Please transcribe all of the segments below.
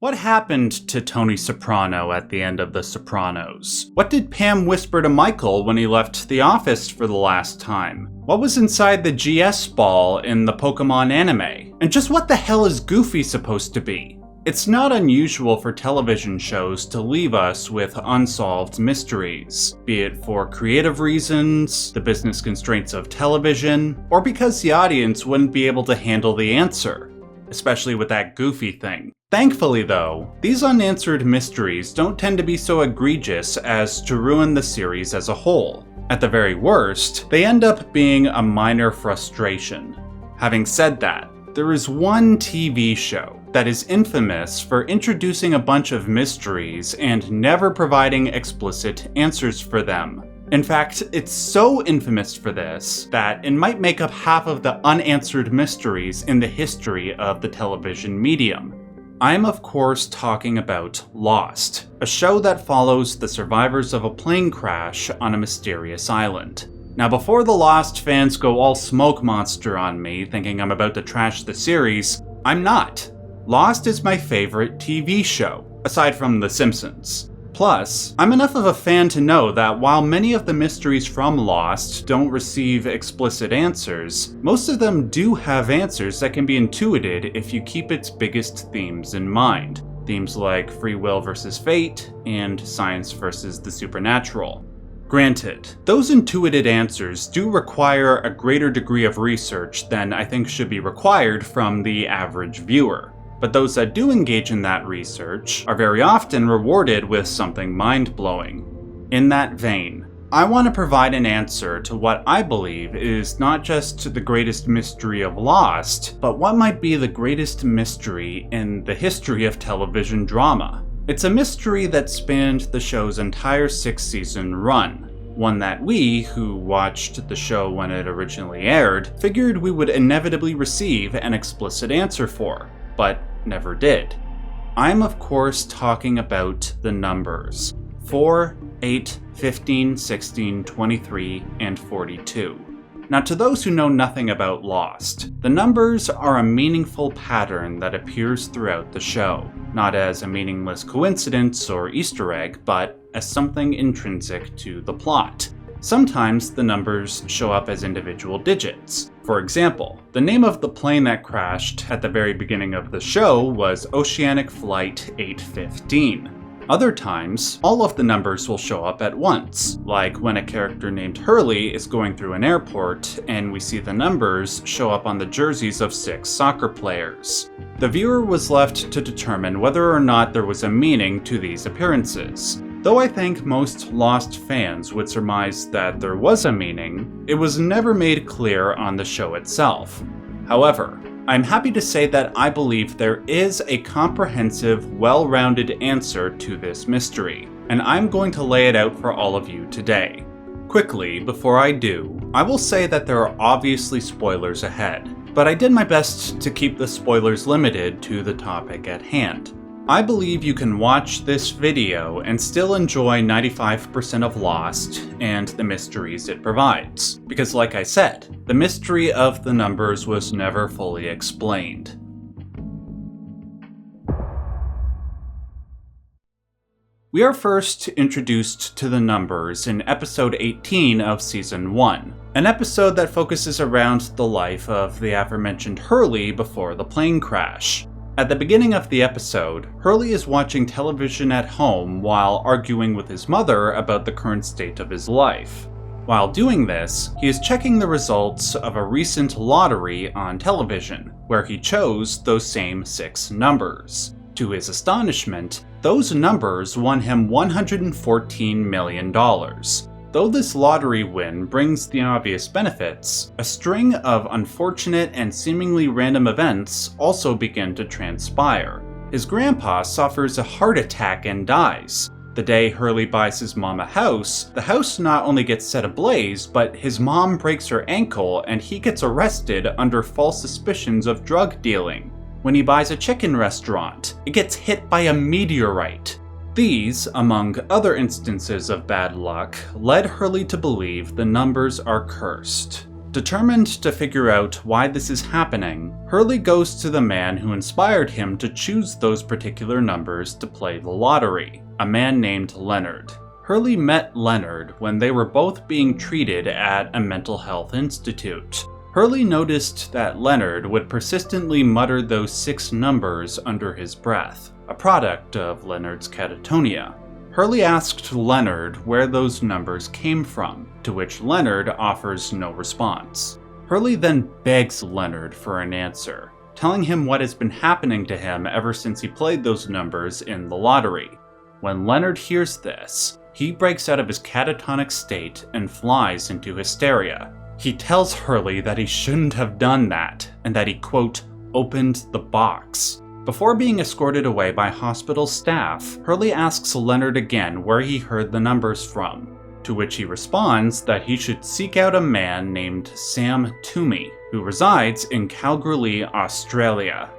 What happened to Tony Soprano at the end of The Sopranos? What did Pam whisper to Michael when he left the office for the last time? What was inside the GS ball in the Pokemon anime? And just what the hell is Goofy supposed to be? It's not unusual for television shows to leave us with unsolved mysteries, be it for creative reasons, the business constraints of television, or because the audience wouldn't be able to handle the answer, especially with that Goofy thing. Thankfully though, these unanswered mysteries don't tend to be so egregious as to ruin the series as a whole. At the very worst, they end up being a minor frustration. Having said that, there is one TV show that is infamous for introducing a bunch of mysteries and never providing explicit answers for them. In fact, it's so infamous for this that it might make up half of the unanswered mysteries in the history of the television medium. I'm of course talking about Lost, a show that follows the survivors of a plane crash on a mysterious island. Now before the Lost fans go all smoke monster on me thinking I'm about to trash the series, I'm not. Lost is my favorite TV show, aside from The Simpsons. Plus, I'm enough of a fan to know that while many of the mysteries from Lost don't receive explicit answers, most of them do have answers that can be intuited if you keep its biggest themes in mind. Themes like free will versus fate, and science versus the supernatural. Granted, those intuited answers do require a greater degree of research than I think should be required from the average viewer. But those that do engage in that research are very often rewarded with something mind-blowing. In that vein, I want to provide an answer to what I believe is not just the greatest mystery of Lost, but what might be the greatest mystery in the history of television drama. It's a mystery that spanned the show's entire 6-season run. One that we, who watched the show when it originally aired, figured we would inevitably receive an explicit answer for, but never did. I'm of course talking about the numbers 4, 8, 15, 16, 23, and 42. Now to those who know nothing about Lost, the numbers are a meaningful pattern that appears throughout the show, not as a meaningless coincidence or Easter egg, but as something intrinsic to the plot. Sometimes the numbers show up as individual digits. For example, the name of the plane that crashed at the very beginning of the show was Oceanic Flight 815. Other times, all of the numbers will show up at once, like when a character named Hurley is going through an airport and we see the numbers show up on the jerseys of 6 soccer players. The viewer was left to determine whether or not there was a meaning to these appearances. Though I think most Lost fans would surmise that there was a meaning, it was never made clear on the show itself. However, I'm happy to say that I believe there is a comprehensive, well-rounded answer to this mystery, and I'm going to lay it out for all of you today. Quickly, before I do, I will say that there are obviously spoilers ahead, but I did my best to keep the spoilers limited to the topic at hand. I believe you can watch this video and still enjoy 95% of Lost and the mysteries it provides, because like I said, the mystery of the numbers was never fully explained. We are first introduced to the numbers in episode 18 of season 1, an episode that focuses around the life of the aforementioned Hurley before the plane crash. At the beginning of the episode, Hurley is watching television at home while arguing with his mother about the current state of his life. While doing this, he is checking the results of a recent lottery on television, where he chose those same 6 numbers. To his astonishment, those numbers won him $114 million. Though this lottery win brings the obvious benefits, a string of unfortunate and seemingly random events also begin to transpire. His grandpa suffers a heart attack and dies. The day Hurley buys his mom a house, the house not only gets set ablaze, but his mom breaks her ankle and he gets arrested under false suspicions of drug dealing. When he buys a chicken restaurant, it gets hit by a meteorite. These, among other instances of bad luck, led Hurley to believe the numbers are cursed. Determined to figure out why this is happening, Hurley goes to the man who inspired him to choose those particular numbers to play the lottery, a man named Leonard. Hurley met Leonard when they were both being treated at a mental health institute. Hurley noticed that Leonard would persistently mutter those 6 numbers under his breath, a product of Leonard's catatonia. Hurley asked Leonard where those numbers came from, to which Leonard offers no response. Hurley then begs Leonard for an answer, telling him what has been happening to him ever since he played those numbers in the lottery. When Leonard hears this, he breaks out of his catatonic state and flies into hysteria. He tells Hurley that he shouldn't have done that, and that he, quote, opened the box. Before being escorted away by hospital staff, Hurley asks Leonard again where he heard the numbers from, to which he responds that he should seek out a man named Sam Toomey, who resides in Kalgoorlie, Australia.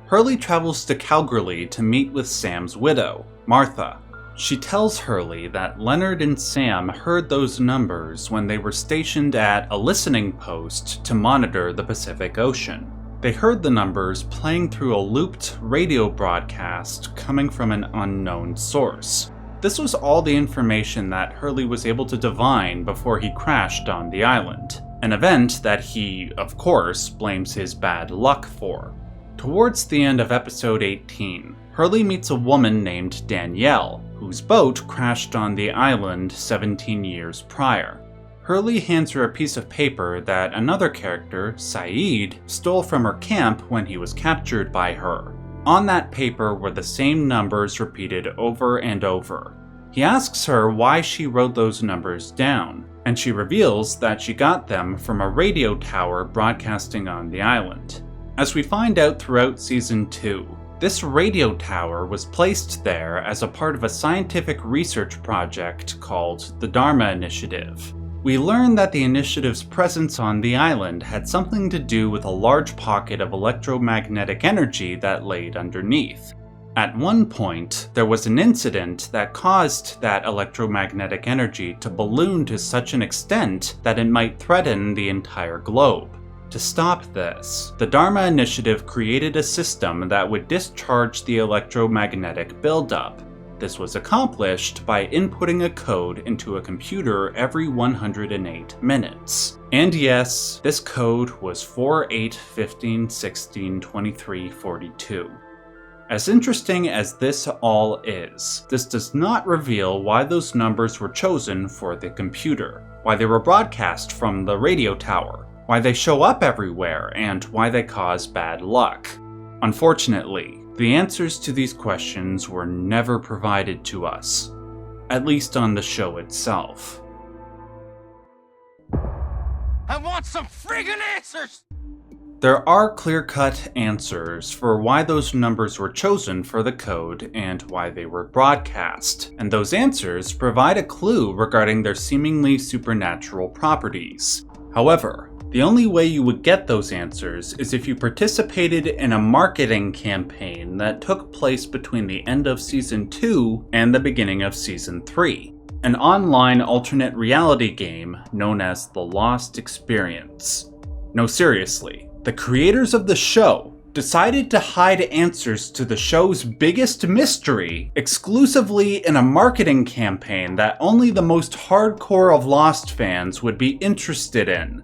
Hurley travels to Kalgoorlie to meet with Sam's widow, Martha. She tells Hurley that Leonard and Sam heard those numbers when they were stationed at a listening post to monitor the Pacific Ocean. They heard the numbers playing through a looped radio broadcast coming from an unknown source. This was all the information that Hurley was able to divine before he crashed on the island, an event that he, of course, blames his bad luck for. Towards the end of episode 18, Hurley meets a woman named Danielle, whose boat crashed on the island 17 years prior. Hurley hands her a piece of paper that another character, Saeed, stole from her camp when he was captured by her. On that paper were the same numbers repeated over and over. He asks her why she wrote those numbers down, and she reveals that she got them from a radio tower broadcasting on the island. As we find out throughout Season 2, this radio tower was placed there as a part of a scientific research project called the DHARMA Initiative. We learn that the initiative's presence on the island had something to do with a large pocket of electromagnetic energy that laid underneath. At one point, there was an incident that caused that electromagnetic energy to balloon to such an extent that it might threaten the entire globe. To stop this, the DHARMA Initiative created a system that would discharge the electromagnetic buildup. This was accomplished by inputting a code into a computer every 108 minutes. And yes, this code was 4, 8, 15, 16, 23, 42. As interesting as this all is, this does not reveal why those numbers were chosen for the computer, why they were broadcast from the radio tower, why they show up everywhere, and why they cause bad luck. Unfortunately, the answers to these questions were never provided to us, at least on the show itself. I want some friggin' answers! There are clear-cut answers for why those numbers were chosen for the code and why they were broadcast, and those answers provide a clue regarding their seemingly supernatural properties. However, the only way you would get those answers is if you participated in a marketing campaign that took place between the end of Season 2 and the beginning of Season 3, an online alternate reality game known as The Lost Experience. No, seriously, the creators of the show decided to hide answers to the show's biggest mystery exclusively in a marketing campaign that only the most hardcore of Lost fans would be interested in.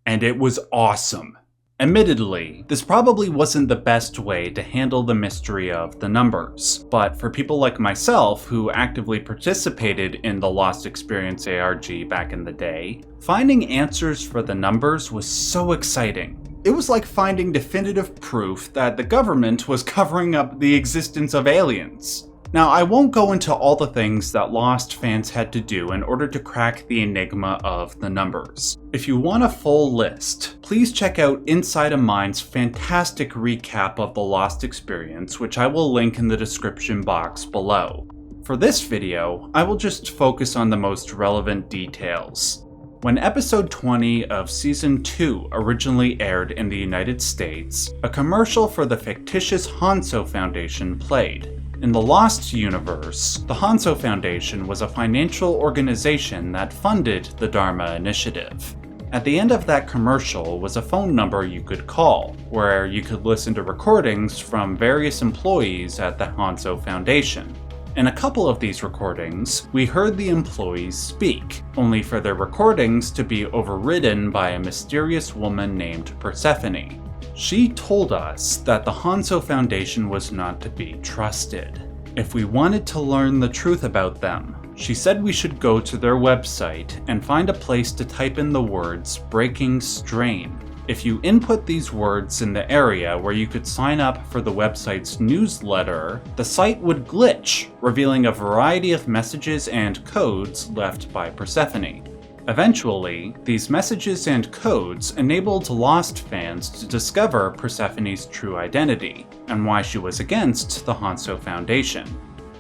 And it was awesome. Admittedly, this probably wasn't the best way to handle the mystery of the numbers, but for people like myself who actively participated in the Lost Experience ARG back in the day, finding answers for the numbers was so exciting. It was like finding definitive proof that the government was covering up the existence of aliens. Now, I won't go into all the things that Lost fans had to do in order to crack the enigma of the numbers. If you want a full list, please check out Inside a Mind's fantastic recap of the Lost Experience, which I will link in the description box below. For this video, I will just focus on the most relevant details. When episode 20 of Season 2 originally aired in the United States, a commercial for the fictitious Hanso Foundation played. In the Lost universe, the Hanso Foundation was a financial organization that funded the DHARMA Initiative. At the end of that commercial was a phone number you could call, where you could listen to recordings from various employees at the Hanso Foundation. In a couple of these recordings, we heard the employees speak, only for their recordings to be overridden by a mysterious woman named Persephone. She told us that the Hanso Foundation was not to be trusted. If we wanted to learn the truth about them, she said we should go to their website and find a place to type in the words "breaking strain." If you input these words in the area where you could sign up for the website's newsletter, the site would glitch, revealing a variety of messages and codes left by Persephone. Eventually, these messages and codes enabled Lost fans to discover Persephone's true identity, and why she was against the Hanso Foundation.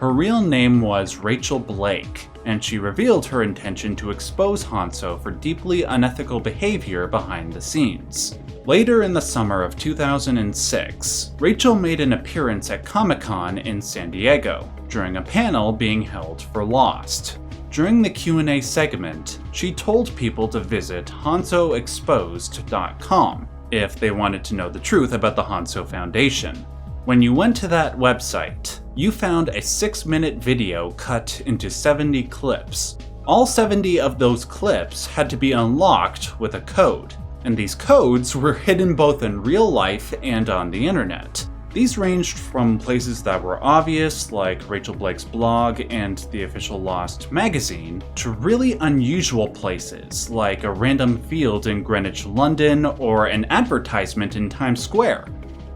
Her real name was Rachel Blake, and she revealed her intention to expose Hanso for deeply unethical behavior behind the scenes. Later in the summer of 2006, Rachel made an appearance at Comic-Con in San Diego, during a panel being held for Lost. During the Q&A segment, she told people to visit hansoexposed.com if they wanted to know the truth about the Hanso Foundation. When you went to that website, you found a 6-minute video cut into 70 clips. All 70 of those clips had to be unlocked with a code, and these codes were hidden both in real life and on the internet. These ranged from places that were obvious, like Rachel Blake's blog and the official Lost magazine, to really unusual places, like a random field in Greenwich, London, or an advertisement in Times Square.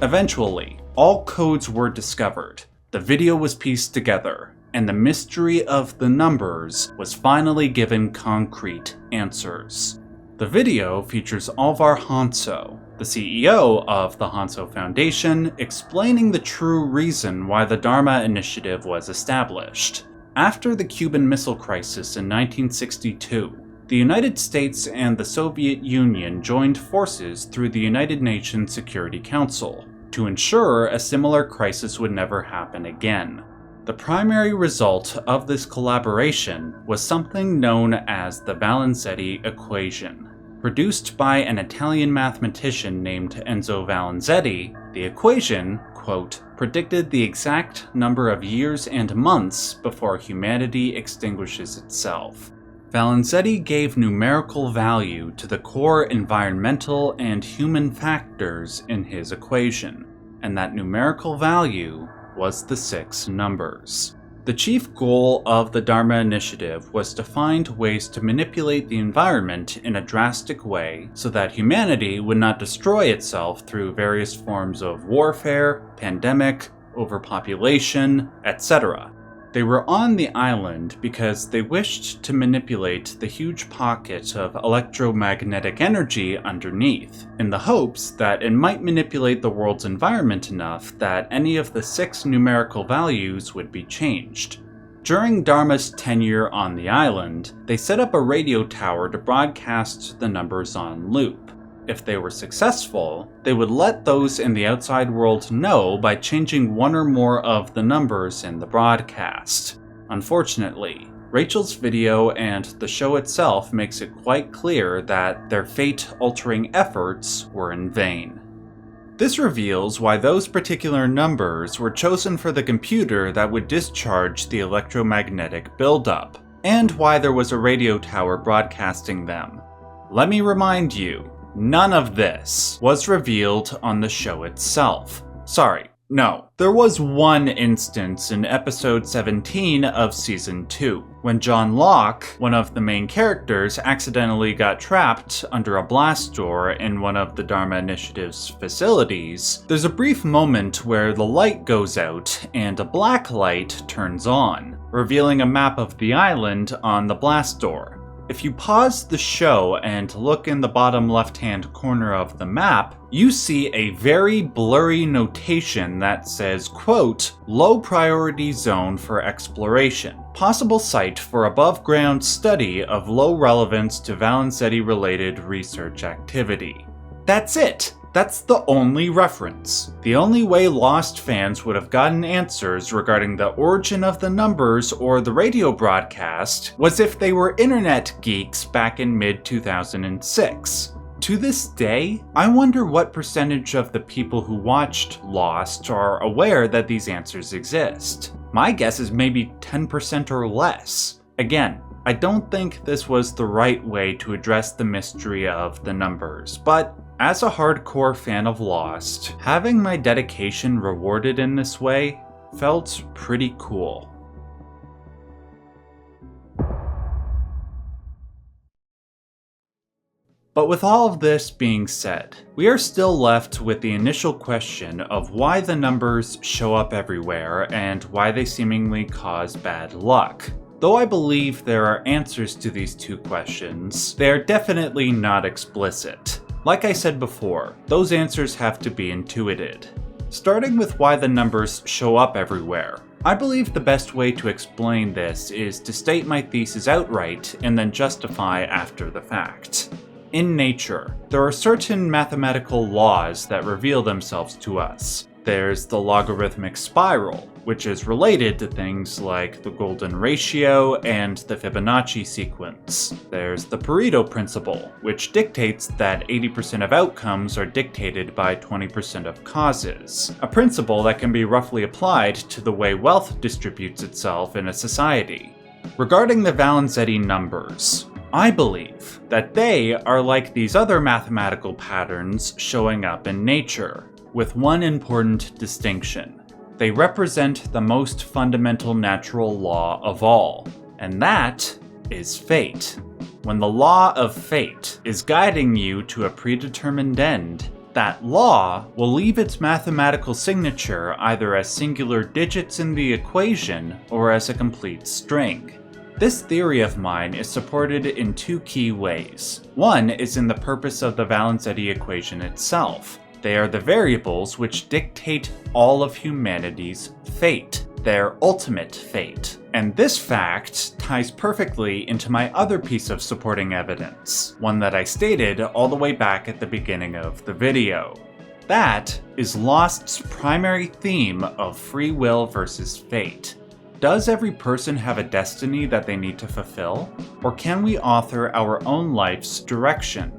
Eventually, all codes were discovered, the video was pieced together, and the mystery of the numbers was finally given concrete answers. The video features Alvar Hanso, the CEO of the Hanso Foundation, explaining the true reason why the DHARMA Initiative was established. After the Cuban Missile Crisis in 1962, the United States and the Soviet Union joined forces through the United Nations Security Council to ensure a similar crisis would never happen again. The primary result of this collaboration was something known as the Valenzetti equation. Produced by an Italian mathematician named Enzo Valenzetti, the equation, quote, predicted the exact number of years and months before humanity extinguishes itself. Valenzetti gave numerical value to the core environmental and human factors in his equation, and that numerical value was the 6 numbers. The chief goal of the DHARMA Initiative was to find ways to manipulate the environment in a drastic way so that humanity would not destroy itself through various forms of warfare, pandemic, overpopulation, etc. They were on the island because they wished to manipulate the huge pocket of electromagnetic energy underneath, in the hopes that it might manipulate the world's environment enough that any of the 6 numerical values would be changed. During DHARMA's tenure on the island, they set up a radio tower to broadcast the numbers on loop. If they were successful, they would let those in the outside world know by changing one or more of the numbers in the broadcast. Unfortunately, Rachel's video and the show itself makes it quite clear that their fate-altering efforts were in vain. This reveals why those particular numbers were chosen for the computer that would discharge the electromagnetic buildup, and why there was a radio tower broadcasting them. Let me remind you, none of this was revealed on the show itself. Sorry, no. There was one instance in episode 17 of season 2, when John Locke, one of the main characters, accidentally got trapped under a blast door in one of the DHARMA Initiative's facilities. There's a brief moment where the light goes out and a black light turns on, revealing a map of the island on the blast door. If you pause the show and look in the bottom left-hand corner of the map, you see a very blurry notation that says, quote, low priority zone for exploration, possible site for above-ground study of low relevance to Valenzetti-related research activity. That's it! That's the only reference. The only way Lost fans would have gotten answers regarding the origin of the numbers or the radio broadcast was if they were internet geeks back in mid-2006. To this day, I wonder what percentage of the people who watched Lost are aware that these answers exist. My guess is maybe 10% or less. Again, I don't think this was the right way to address the mystery of the numbers, but as a hardcore fan of Lost, having my dedication rewarded in this way felt pretty cool. But with all of this being said, we are still left with the initial question of why the numbers show up everywhere and why they seemingly cause bad luck. Though I believe there are answers to these two questions, they are definitely not explicit. Like I said before, those answers have to be intuited. Starting with why the numbers show up everywhere, I believe the best way to explain this is to state my thesis outright and then justify after the fact. In nature, there are certain mathematical laws that reveal themselves to us. There's the logarithmic spiral, which is related to things like the golden ratio and the Fibonacci sequence. There's the Pareto principle, which dictates that 80% of outcomes are dictated by 20% of causes, a principle that can be roughly applied to the way wealth distributes itself in a society. Regarding the Valenzetti numbers, I believe that they are like these other mathematical patterns showing up in nature, with one important distinction. They represent the most fundamental natural law of all, and that is fate. When the law of fate is guiding you to a predetermined end, that law will leave its mathematical signature either as singular digits in the equation or as a complete string. This theory of mine is supported in two key ways. One is in the purpose of the Valenzetti equation itself. They are the variables which dictate all of humanity's fate, their ultimate fate. And this fact ties perfectly into my other piece of supporting evidence, one that I stated all the way back at the beginning of the video. That is Lost's primary theme of free will versus fate. Does every person have a destiny that they need to fulfill? Or can we author our own life's direction?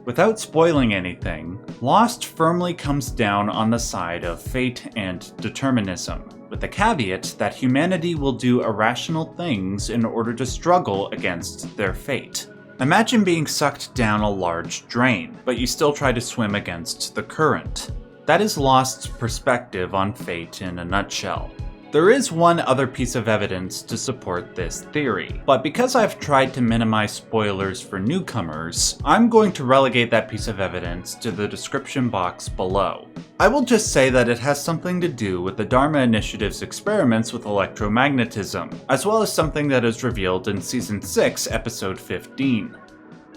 Without spoiling anything, Lost firmly comes down on the side of fate and determinism, with the caveat that humanity will do irrational things in order to struggle against their fate. Imagine being sucked down a large drain, but you still try to swim against the current. That is Lost's perspective on fate in a nutshell. There is one other piece of evidence to support this theory, but because I've tried to minimize spoilers for newcomers, I'm going to relegate that piece of evidence to the description box below. I will just say that it has something to do with the DHARMA Initiative's experiments with electromagnetism, as well as something that is revealed in Season 6, Episode 15.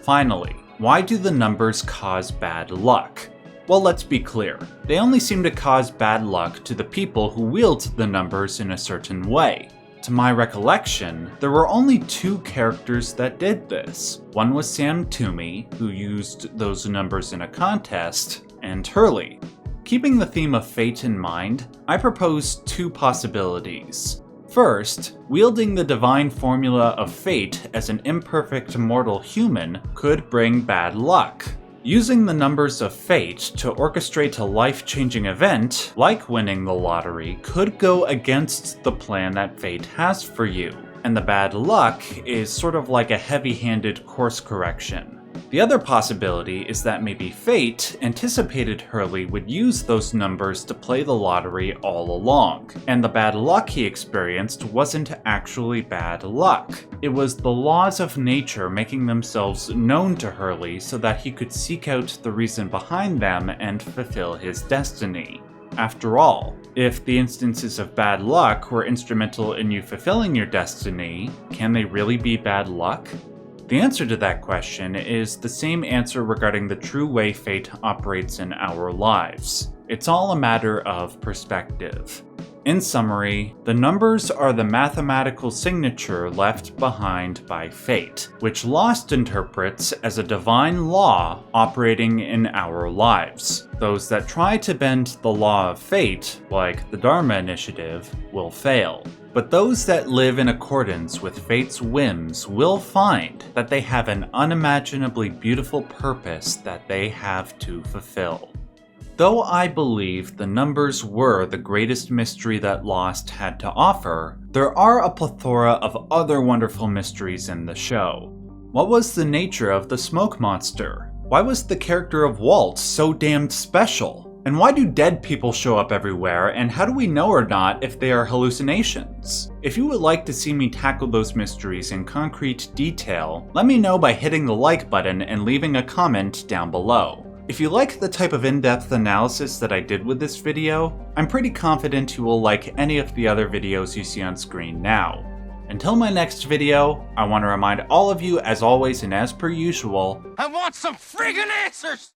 Finally, why do the numbers cause bad luck? Well, let's be clear. They only seem to cause bad luck to the people who wield the numbers in a certain way. To my recollection, there were only two characters that did this. One was Sam Toomey, who used those numbers in a contest, and Hurley. Keeping the theme of fate in mind, I propose two possibilities. First, wielding the divine formula of fate as an imperfect mortal human could bring bad luck. Using the numbers of fate to orchestrate a life-changing event, like winning the lottery, could go against the plan that fate has for you, and the bad luck is sort of like a heavy-handed course correction. The other possibility is that maybe fate anticipated Hurley would use those numbers to play the lottery all along, and the bad luck he experienced wasn't actually bad luck. It was the laws of nature making themselves known to Hurley so that he could seek out the reason behind them and fulfill his destiny. After all, if the instances of bad luck were instrumental in you fulfilling your destiny, can they really be bad luck? The answer to that question is the same answer regarding the true way fate operates in our lives. It's all a matter of perspective. In summary, the numbers are the mathematical signature left behind by fate, which Lost interprets as a divine law operating in our lives. Those that try to bend the law of fate, like the DHARMA Initiative, will fail. But those that live in accordance with fate's whims will find that they have an unimaginably beautiful purpose that they have to fulfill. Though I believe the numbers were the greatest mystery that Lost had to offer, there are a plethora of other wonderful mysteries in the show. What was the nature of the smoke monster? Why was the character of Walt so damned special? And why do dead people show up everywhere, and how do we know or not if they are hallucinations? If you would like to see me tackle those mysteries in concrete detail, let me know by hitting the like button and leaving a comment down below. If you like the type of in-depth analysis that I did with this video, I'm pretty confident you will like any of the other videos you see on screen now. Until my next video, I want to remind all of you, as always and as per usual, I want some friggin' answers!